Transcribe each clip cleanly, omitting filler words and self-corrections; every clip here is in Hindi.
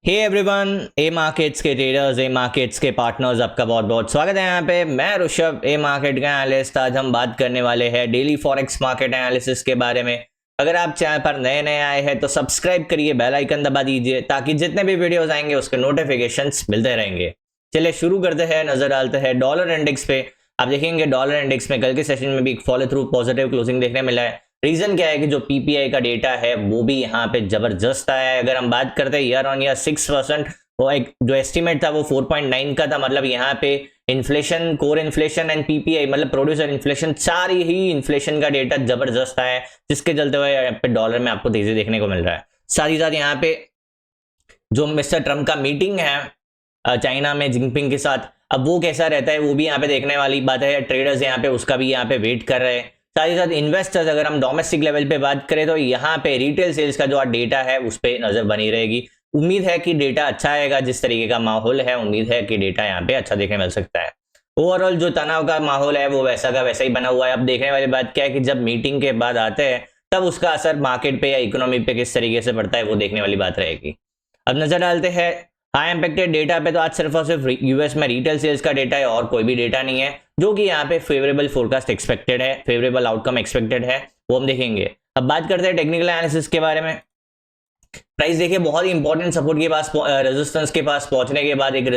हे एवरीवन, ए मार्केट्स के ट्रेडर्स, ए मार्केट्स के पार्टनर्स, आपका बहुत बहुत स्वागत है यहाँ पे। मैं ऋषभ, ए मार्केट का एनालिस्ट। आज हम बात करने वाले हैं डेली फॉरेक्स मार्केट एनालिसिस के बारे में। अगर आप चैनल पर नए नए आए हैं तो सब्सक्राइब करिए, बेल आइकन दबा दीजिए ताकि जितने भी वीडियोस आएंगे उसके नोटिफिकेशंस मिलते रहेंगे। चलिए शुरू करते हैं, नजर डालते हैं डॉलर इंडेक्स पे। आप देखेंगे डॉलर इंडेक्स में कल के सेशन में भी एक फॉलो थ्रू पॉजिटिव क्लोजिंग देखने मिला है। रीजन क्या है कि जो पीपीआई का डेटा है वो भी यहाँ पे जबरदस्त आया है। अगर हम बात करते हैं ईयर ऑन ईयर 6%, वो एक जो एस्टिमेट था वो 4.9 का था। मतलब यहाँ पे inflation, core inflation and PPI मतलब प्रोड्यूसर इन्फ्लेशन, सारी ही इन्फ्लेशन का डेटा जबरदस्त आया है, जिसके चलते हुए यहाँ पे डॉलर में आपको तेजी देखने को मिल रहा है। साथ ही साथ यहाँ पे जो मिस्टर ट्रम्प का मीटिंग है चाइना में जिनपिंग के साथ, अब वो कैसा रहता है वो भी यहाँ पे देखने वाली बात है। ट्रेडर्स यहाँ पे उसका भी यहाँ पे वेट कर रहे हैं। साथ ही साथ इन्वेस्टर्स, अगर हम डोमेस्टिक लेवल पे बात करें तो यहाँ पे रिटेल सेल्स का जो डेटा है उस पर नजर बनी रहेगी। उम्मीद है कि डेटा अच्छा आएगा। जिस तरीके का माहौल है, उम्मीद है कि डेटा यहाँ पे अच्छा देखने मिल सकता है। ओवरऑल जो तनाव का माहौल है वो वैसा का वैसा ही बना हुआ है। अब देखने वाली बात क्या है कि जब मीटिंग के बाद आते हैं तब उसका असर मार्केट पे या इकोनॉमी पे किस तरीके से पड़ता है वो देखने वाली बात रहेगी। अब नजर डालते हैं हाई इंपैक्टेड डेटा पे। तो आज सिर्फ और सिर्फ यूएस में रिटेल सेल्स का डेटा है और कोई भी डेटा नहीं है, जो कि यहाँ पे फेवरेबल फोरकास्ट एक्सपेक्टेड है, फेवरेबल आउटकम एक्सपेक्टेड है, वो हम देखेंगे। अब बात करते हैं टेक्निकल एनालिसिस के बारे में। प्राइस देखिए बहुत ही इंपॉर्टेंट सपोर्ट के पास, रेजिस्टेंस के पास पहुंचने के बाद एक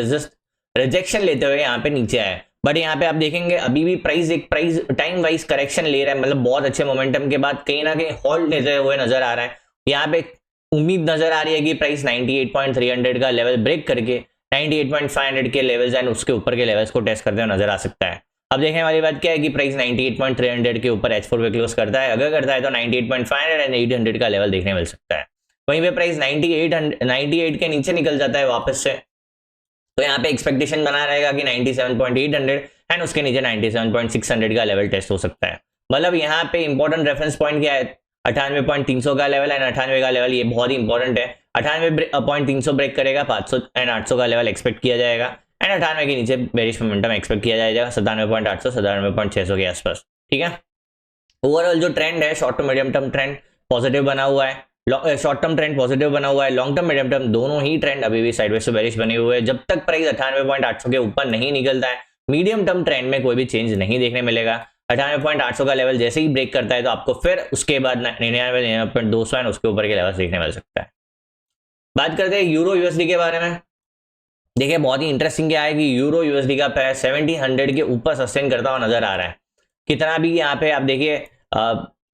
रिजेक्शन लेते हुए यहाँ पे नीचे आया। बट यहाँ पे आप देखेंगे अभी भी एक प्राइस टाइम वाइज करेक्शन ले रहा है। मतलब बहुत अच्छे मोमेंटम के बाद कहीं ना कहीं होल्ड लेते हुए नजर आ रहा है। यहाँ पे उम्मीद नजर आ रही है कि प्राइस 98.300 का लेवल ब्रेक करके 98.500 के लेवल्स एंड उसके ऊपर के लेवल्स को टेस्ट करते हुए नजर आ सकता है। अब देखने वाली बात क्या है कि प्राइस 98.300 के ऊपर H4 पे क्लोज करता है। अगर करता है तो 98.500 एंड 800 का लेवल देखने मिल सकता है। वहीं पे प्राइस 98 के नीचे निकल जाता है वापस से, तो यहाँ पे एक्सपेक्टेशन बना रहेगा कि 97.800 एंड उसके नीचे 97.600 का लेवल टेस्ट हो सकता है। मतलब यहाँ पे इंपॉर्टेंट रेफरेंस पॉइंट क्या है, 98.300 का लेवल एंड 98 का लेवल, ये बहुत ही इंपॉर्टेंट है। 98.300 ब्रेक करेगा, 500 एंड 800 का लेवल एक्सपेक्ट किया जाएगा एंड 98 के नीचे बेरिश मोमेंटम एक्सपेक्ट किया जाएगा 97.800 97.600 के आसपास। ठीक है, ओवरऑल जो ट्रेंड है short to medium term trend positive बना हुआ है, शॉर्ट टर्म ट्रेंड पॉजिटिव बना हुआ है, लॉन्ग टर्म मीडियम टर्म दोनों ही ट्रेंड अभी भी साइडवेज से बेरिश बने हुए हैं। जब तक प्राइस 98.800 के ऊपर नहीं निकलता है, मीडियम टर्म ट्रेंड में कोई भी चेंज नहीं देखने मिलेगा। 98.800 का लेवल जैसे ही ब्रेक करता है तो आपको फिर उसके बाद 99.200 एंड उसके ऊपर के लेवल देखने मिल सकता है। बात करते हैं यूरो यूएसडी के बारे में। देखिए बहुत ही इंटरेस्टिंग क्या है कि यूरो यूएसडी का पैर 1700 के ऊपर सस्टेन करता हुआ नजर आ रहा है। कितना भी यहाँ पे आप देखिए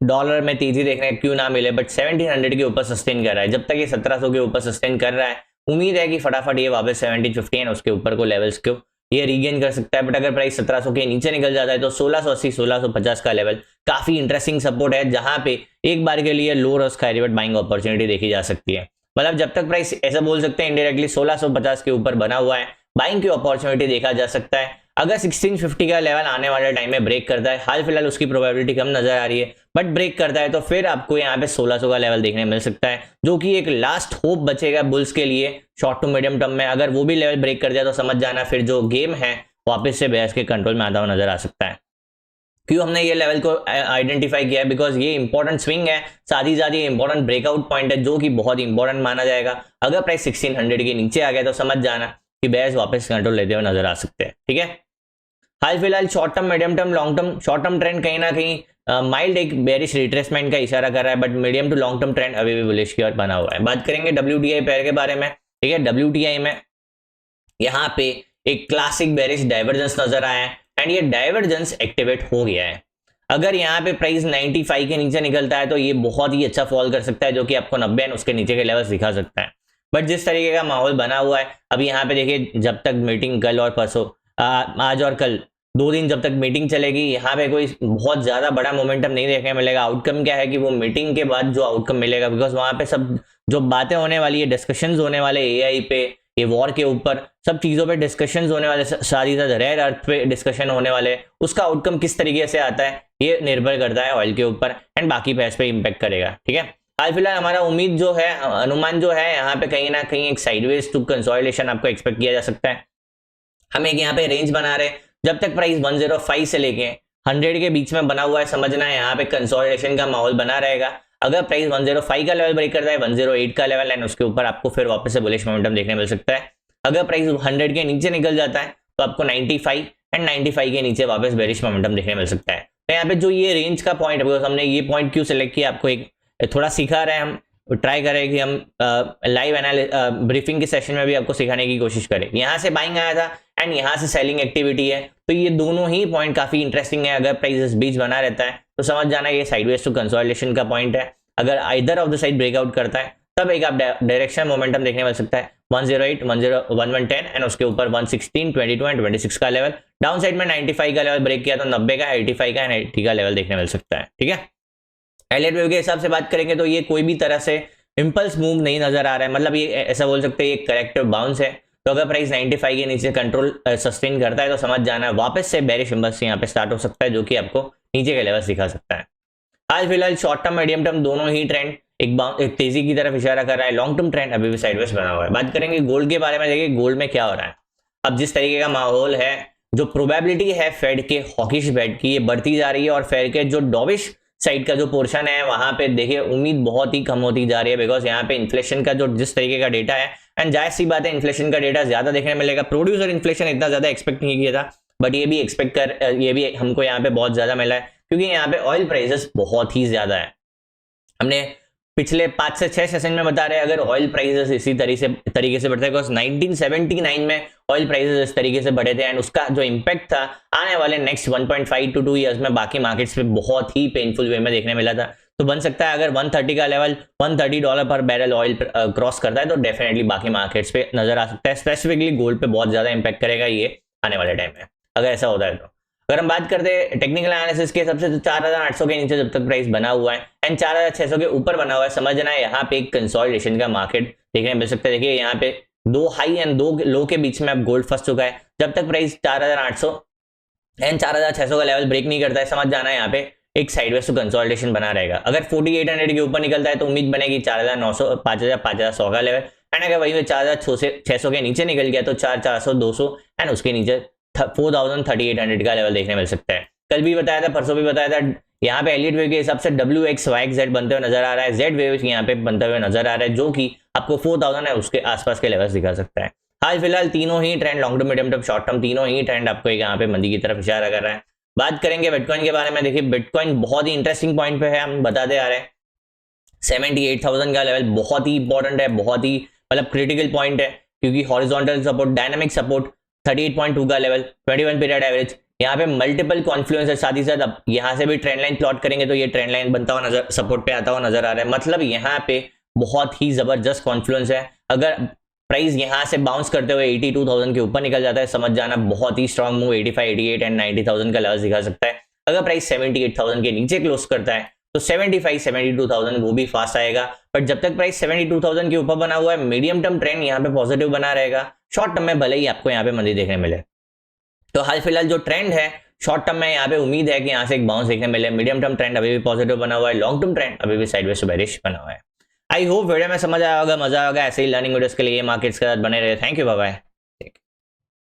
डॉलर में तेजी देखने क्यों ना मिले, बट 1700 के ऊपर सस्टेन कर रहा है। जब तक ये 1700 के ऊपर सस्टेन कर रहा है, उम्मीद है कि फटाफट ये वापस 1750 एंड उसके ऊपर को लेवल्स को ये रीगेन कर सकता है। बट अगर प्राइस 1700 के नीचे निकल जाता है तो 1680 1650 का लेवल काफी इंटरेस्टिंग सपोर्ट है, जहां पे एक बार के लिए low risk high reward buying opportunity देखी जा सकती है। मतलब जब तक प्राइस ऐसा बोल सकते हैं इनडायरेक्टली 1650 के ऊपर बना हुआ है, बाइंग की अपॉर्चुनिटी देखा जा सकता है। अगर 1650 का लेवल आने वाले टाइम में ब्रेक करता है, हाल फिलहाल उसकी प्रोबेबिलिटी कम नजर आ रही है, बट ब्रेक करता है तो फिर आपको यहाँ पे 1600 का लेवल देखने मिल सकता है, जो कि एक लास्ट होप बचेगा बुल्स के लिए शॉर्ट टू मीडियम टर्म में। अगर वो भी लेवल ब्रेक कर जाए तो समझ जाना फिर जो गेम है वापस से बेयर्स के कंट्रोल में आता हुआ नजर आ सकता है। क्यों हमने ये लेवल को आइडेंटिफाई किया है, बिकॉज ये इंपॉर्टेंट स्विंग है, साथ ही साथ ये इंपॉर्टेंट ब्रेकआउट पॉइंट है जो कि बहुत इंपॉर्टेंट माना जाएगा। अगर प्राइस 1600 के नीचे आ गया तो समझ जाना कि बेयर्स वापस कंट्रोल लेते हुए नजर आ सकते हैं। ठीक है, हाल फिलहाल short term medium term long term, short term trend कहीं ना कहीं माइल्ड एक बेरिश रिट्रेसमेंट का इशारा कर रहा है, but medium to long term trend अभी भी बुलिश की ओर बना हुआ है। बात करेंगे WTI पेयर के बारे में। ठीक है, WTI में यहाँ पे एक क्लासिक बेरिश डाइवर्जेंस नजर आया है एंड ये डाइवर्जेंस एक्टिवेट हो गया है। अगर यहाँ पे प्राइस 95 के नीचे निकलता है तो ये बहुत ही अच्छा फॉल कर सकता है, जो कि आपको 90 एंड उसके नीचे के लेवल्स दिखा सकता है। बट जिस तरीके का माहौल बना हुआ है अब यहाँ पे देखिए, जब तक मीटिंग कल और परसों, आज और कल 2 दिन जब तक मीटिंग चलेगी, यहाँ पे कोई बहुत ज्यादा बड़ा मोमेंटम नहीं देखने मिलेगा। आउटकम क्या है कि वो मीटिंग के बाद जो आउटकम मिलेगा, बिकॉज वहां पे सब जो बातें होने वाली है, डिस्कशंस होने वाले AI पे, ये वॉर के ऊपर सब चीजों पे डिस्कशंस होने वाले, साथ ही साथ रेयर अर्थ पे डिस्कशन होने वाले, उसका आउटकम किस तरीके से आता है ये निर्भर करता है ऑयल के ऊपर एंड बाकी प्राइस पे इंपैक्ट करेगा। ठीक है, हाल फिलहाल हमारा उम्मीद जो है, अनुमान जो है, यहाँ पे कहीं ना कहीं एक साइडवेज टू कंसोलिडेशन आपको एक्सपेक्ट किया जा सकता है। हम एक यहाँ पे रेंज बना रहे हैं, जब तक प्राइस 105 से लेके 100 के बीच में बना हुआ है, समझना है यहाँ पे कंसोलिडेशन का माहौल बना रहेगा। अगर प्राइस 105 का लेवल ब्रेक करता है, 108 का लेवल, एंड उसके ऊपर आपको फिर वापस से बुलिश मोमेंटम देखने मिल सकता है। अगर प्राइस 100 के नीचे निकल जाता है तो आपको 95 एंड 95 के नीचे वापस बेरिश मोमेंटम देखने मिल सकता है। तो यहाँ पे जो ये रेंज का पॉइंट है, हमने ये पॉइंट क्यों सिलेक्ट किया, आपको एक थोड़ा सिखा रहे हैं हम, ट्राई करें कि हम लाइव ब्रीफिंग के सेशन में भी आपको सिखाने की कोशिश करें। यहाँ से बाइंग आया था एंड यहाँ से सेलिंग एक्टिविटी है, तो ये दोनों ही पॉइंट काफी इंटरेस्टिंग है। अगर प्राइस इस बीच बना रहता है तो समझ जाना ये साइडवेज टू कंसोलिडेशन का पॉइंट है। अगर either of the side breakout करता है तब एक आप डायरेक्शन मोमेंटम देखने मिल सकता है 108, 110 एंड उसके ऊपर 116, 22 एंड 26 का लेवल। डाउन साइड में 95 का लेवल ब्रेक किया तो 90 का, 85 का एंड 80 का लेवल देखने मिल सकता है। ठीक है, एलियट वेव के हिसाब से बात करेंगे तो ये कोई भी तरह से इंपल्स मूव नहीं नजर आ रहा है, मतलब ये ऐसा बोल सकते हैं ये करेक्टिव बाउंस है। तो अगर प्राइस 95 के नीचे कंट्रोल सस्टेन करता है तो समझ जाना वापस से बेरिश इंपल्स यहाँ पे स्टार्ट हो सकता है, जो कि आपको नीचे के लेवल दिखा सकता है। आज फिलहाल शॉर्ट टर्म मीडियम टर्म दोनों ही ट्रेंड एक तेजी की तरफ इशारा कर रहा है। लॉन्ग टर्म ट्रेंड अभी भी साइडवेज बना हुआ है। बात करेंगे गोल्ड के बारे में, देखिए गोल्ड में क्या हो रहा है। अब जिस तरीके का माहौल है, जो प्रोबेबिलिटी है फेड के हॉकिश बेट की, ये बढ़ती जा रही है और फेड के जो डॉविश साइड का जो पोर्शन है वहां पे देखिए उम्मीद बहुत ही कम होती जा रही है, बिकॉज यहाँ पे इन्फ्लेशन का जो जिस तरीके का डेटा है, एंड जाहिर सी बात है इन्फ्लेशन का डेटा ज्यादा देखने मिलेगा। प्रोड्यूसर इन्फ्लेशन इतना ज्यादा एक्सपेक्ट नहीं किया था, बट ये भी हमको यहाँ पे बहुत ज्यादा मिला है, क्योंकि यहाँ पे ऑयल प्राइसेस बहुत ही ज्यादा है। हमने पिछले 5 से 6 सेशन में बता रहे हैं, अगर ऑयल प्राइसेस इसी तरीके से बढ़ते हैं, बिकॉज 1979 में ऑयल प्राइसेस इस तरीके से बढ़े थे एंड उसका जो इम्पैक्ट था आने वाले नेक्स्ट 1.5 to 2 ईयर्स में बाकी मार्केट्स पे बहुत ही पेनफुल वे में देखने मिला था। तो बन सकता है अगर 130 का लेवल $130 पर बैरल ऑयल क्रॉस करता है तो डेफिनेटली बाकी मार्केट्स पे नजर आ सकता है। स्पेसिफिकली गोल्ड पे बहुत ज्यादा इंपैक्ट करेगा ये आने वाले टाइम में, अगर ऐसा होता है तो। अगर हम बात करते हैं टेक्निकल एनालिसिस के सबसे, तो 4800 के नीचे जब तक प्राइस बना हुआ है एंड 4600 के ऊपर बना हुआ है, समझना है यहाँ पे एक कंसोलिडेशन का मार्केट देखने मिल सकता है। देखिए यहाँ पे 2 हाई एंड 2 लो के बीच में अब गोल्ड फंस चुका है। जब तक प्राइस 4800 एंड 4600 का लेवल ब्रेक नहीं करता है, समझ जाना है यहाँ पे एक साइडवेज टू कंसोलिडेशन बना रहेगा। अगर 4800 के ऊपर निकलता है तो उम्मीद बनेगी 4900, 5100 का लेवल, एंड अगर वही में 4600 के नीचे निकल गया तो 4400, 200 एंड उसके नीचे 4000-3800 का लेवल देखने मिल सकता है। कल भी बताया था, परसों भी बताया था, यहाँ पे एलियट वेव के हिसाब से WXYZ बनते हुए नजर आ रहा है, Z वेव यहाँ पे बनते हुए नजर आ रहा है, जो कि आपको 4000 है उसके आसपास के लेवल्स दिखा सकता है। हाल फिलहाल तीनों ही trend, long term, medium term, short term, तीनों ही ट्रेंड आपको यहाँ पे मंदी की तरफ इशारा कर रहा है। बात करेंगे बिटकॉइन के बारे में, देखिए बिटकॉइन बहुत ही इंटरेस्टिंग पॉइंट पे है, हम बताते आ रहे हैं। 78,000 का लेवल बहुत ही इंपॉर्टेंट है, बहुत ही मतलब क्रिटिकल पॉइंट है, क्योंकि हॉरिजॉन्टल सपोर्ट, डायनामिक सपोर्ट 38.2 का लेवल, 21 पीरियड एवरेज, यहाँ पे मल्टीपल कॉन्फ्लुएंस है। साथ ही साथ अब यहाँ से भी ट्रेंड लाइन प्लॉट करेंगे तो ये ट्रेंड लाइन बनता हुआ नजर, सपोर्ट पे आता हुआ नजर आ रहा है, मतलब यहाँ पे बहुत ही जबरदस्त कॉन्फ्लुएंस है। अगर प्राइस यहाँ से बाउंस करते हुए 82,000 के ऊपर निकल जाता है, समझ जाना बहुत ही स्ट्रॉन्ग मूव 85, 88 एंड 90,000 का लेवल दिखा सकता है। अगर प्राइस 78,000 के नीचे क्लोज करता है तो 75, 72,000 वो भी फास्ट आएगा। बट जब तक प्राइस 72,000 के ऊपर बना हुआ है, मीडियम टर्म ट्रेंड यहाँ पे पॉजिटिव बना रहेगा। शॉर्ट टर्म में भले ही आपको यहाँ पे मंदी देखने मिले, तो हाल फिलहाल जो ट्रेंड है शॉर्ट टर्म में यहाँ पे उम्मीद है कि यहाँ से एक बाउंस देखने मिले। मीडियम टर्म ट्रेंड अभी भी पॉजिटिव बना हुआ है, लॉन्ग टर्म ट्रेंड अभी भी साइडवेज टू बेरिश बना हुआ है। आई होप वीडियो में समझ आया होगा, मजा आएगा। ऐसे ही लर्निंग वीडियोस के लिए मार्केट्स के साथ बने रहे। Thank you, bye bye.